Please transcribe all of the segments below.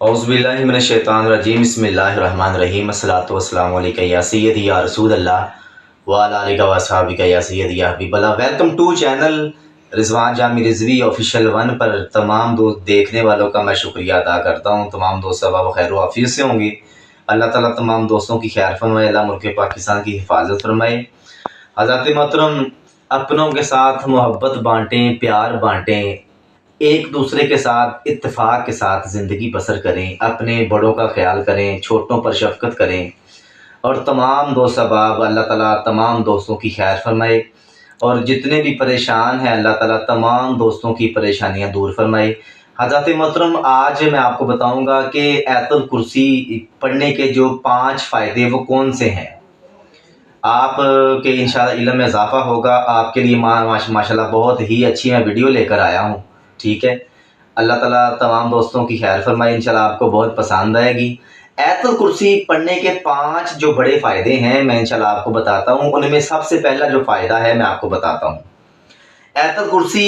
औज़ुबिल्लाहि मिनश्शैतानिर्रजीम बिस्मिल्लाहिर्रहमानिर्रहीम अस्सलातु वस्सलामु अलैका या सय्यदी या रसूल अल्लाह व अला आलिका व अस्हाबिका या सय्यदी या हबीब अल्लाह। Welcome to channel Rizwan Jami Rizvi official 1 पर तमाम दोस्त देखने वालों का मैं शुक्रिया अदा करता हूँ। तमाम दोस्त अब खैर आफियत से होंगे। अल्लाह ताला तमाम दोस्तों की खैर फरमाए, अल्लाह मुल्क पाकिस्तान की हिफाजत फरमाए। हज़रत मोहतरम अपनों के साथ मोहब्बत बांटें, प्यार बांटें, एक दूसरे के साथ इत्तेफाक के साथ ज़िंदगी बसर करें, अपने बड़ों का ख्याल करें, छोटों पर शफ़क़त करें और तमाम दोस्त अहबाब अल्लाह ताला तमाम दोस्तों की खैर फरमाए और जितने भी परेशान हैं अल्लाह ताला तमाम दोस्तों की परेशानियां दूर फरमाए। हज़रत मोहतरम आज मैं आपको बताऊंगा कि आयतुल कुर्सी पढ़ने के जो 5 फ़ायदे वो कौन से हैं। आप के इंशाअल्लाह इल्म में इजाफ़ा होगा। आपके लिए माशाल्लाह बहुत ही अच्छी मैं वीडियो लेकर आया हूँ। ठीक है, अल्लाह ताला तमाम दोस्तों की खैर फरमाए, इंशाल्लाह आपको बहुत पसंद आएगी। आयतुल कुर्सी पढ़ने के 5 जो बड़े फ़ायदे हैं मैं इंशाल्लाह आपको बताता हूँ। उनमें सबसे पहला जो फ़ायदा है मैं आपको बताता हूँ। आयतुल कुर्सी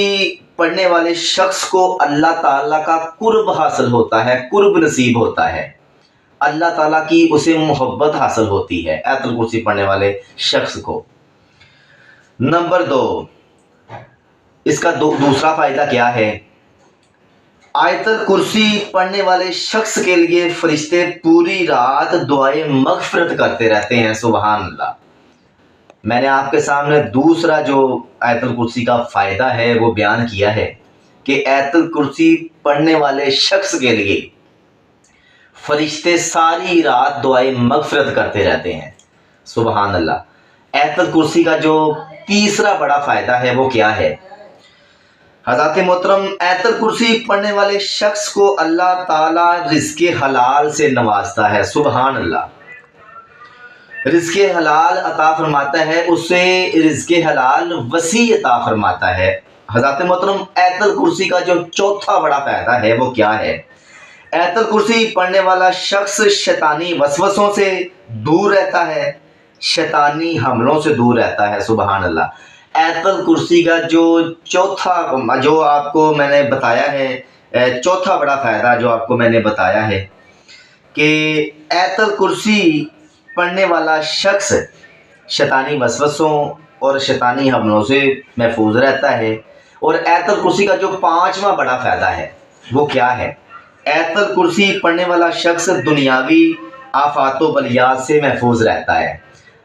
पढ़ने वाले शख्स को अल्लाह ताला का कुर्ब हासिल होता है, कुर्ब नसीब होता है, अल्लाह ताला की उसे मोहब्बत हासिल होती है आयतुल कुर्सी पढ़ने वाले शख्स को। नंबर 2, इसका दूसरा फ़ायदा क्या है। आयतुल कुर्सी पढ़ने वाले शख्स के लिए फरिश्ते पूरी रात दुआए मग़फ़िरत करते रहते हैं। सुबहान अल्लाह। मैंने आपके सामने दूसरा जो आयतुल कुर्सी का फ़ायदा है वो बयान किया है कि आयतुल कुर्सी पढ़ने वाले शख्स के लिए फरिश्ते सारी रात दुआए मग़फ़िरत करते रहते हैं। सुबहान अल्लाह। आयतुल कुर्सी का जो तीसरा बड़ा फ़ायदा है वो क्या है। हज़रत मोहतरम आयतुल कुर्सी पढ़ने वाले शख्स को अल्लाह ताला रिज़्क़े हलाल से नवाजता है। सुबहान अल्लाह। रिज़्क़े हलाल अता फरमाता है, उसे रिज़्क़े हलाल वसी अता फरमाता है। हज़रत मोहतरम आयतुल कुर्सी का जो चौथा बड़ा फ़ायदा है वो क्या है। आयतुल कुर्सी पढ़ने वाला शख्स शैतानी वसवसों से दूर रहता है, शैतानी हमलों से दूर रहता है। सुबहान अल्लाह। आयतुल कुर्सी का जो चौथा जो आपको मैंने बताया है, चौथा बड़ा फ़ायदा जो आपको मैंने बताया है कि आयतुल कुर्सी पढ़ने वाला शख्स शैतानी वसवसों और शैतानी हमलों से महफूज रहता है। और आयतुल कुर्सी का जो 5वां बड़ा फ़ायदा है वो क्या है। आयतुल कुर्सी पढ़ने वाला शख्स दुनियावी आफातों बलियात से महफूज रहता है।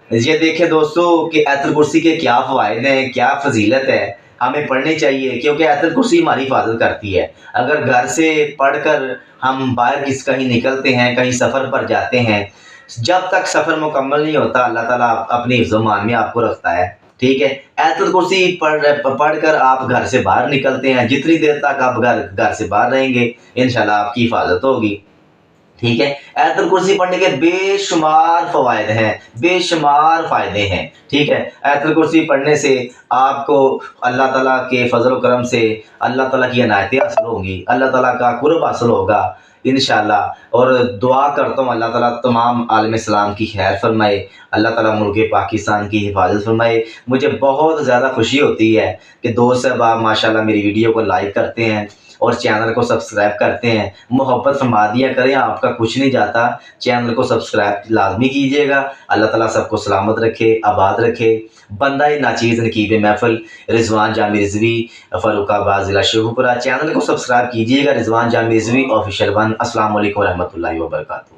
ये देखें दोस्तों कि आयतुल कुर्सी के क्या फ़वाइद हैं, क्या फजीलत है, हमें पढ़नी चाहिए क्योंकि आयतुल कुर्सी हमारी हिफाजत करती है। अगर घर से पढ़कर हम बाहर कहीं निकलते हैं, कहीं सफ़र पर जाते हैं, जब तक सफ़र मुकम्मल नहीं होता अल्लाह ताला अपनी हिफ्ज़-ओ-मान में आपको रखता है। ठीक है, आयतुल कुर्सी पढ़कर आप घर से बाहर निकलते हैं, जितनी देर तक आप घर से बाहर रहेंगे इंशाल्लाह आपकी हिफाजत होगी। ठीक है, आयतुल कुर्सी पढ़ने के बेशुमार फ़वाइद हैं, बेशुमार फ़ायदे हैं। ठीक है, आयतुल कुर्सी पढ़ने से आपको अल्लाह ताला के फ़ज़ल व करम से अल्लाह ताला की इनायतें हासिल होंगी, अल्लाह ताला का कुर्ब हासिल होगा इंशाअल्लाह। और दुआ करता हूँ अल्लाह ताला तमाम आलम इस्लाम की खैर फरमाए, अल्लाह ताला मुल्क पाकिस्तान की हिफाजत फरमाए। मुझे बहुत ज़्यादा खुशी होती है कि दोस्त साहब माशाल्लाह मेरी वीडियो को लाइक करते हैं और चैनल को सब्सक्राइब करते हैं। मोहब्बत फरमा दिया करें, आपका कुछ नहीं जाता। चैनल को सब्सक्राइब लाजमी कीजिएगा। अल्लाह ताला सबको सलामत रखे, आबाद रखे। बंदा नाचीज़ नकीब महफिल रिजवान जामी रिजवी फ़र्रुखाबाद ज़िला शेखुपुरा। चैनल को सब्सक्राइब कीजिएगा, रिजवान जामी रिजवी ऑफिशियल 1। अस्सलाम वालेकुम रहमतुल्लाहि व बरकातुहू।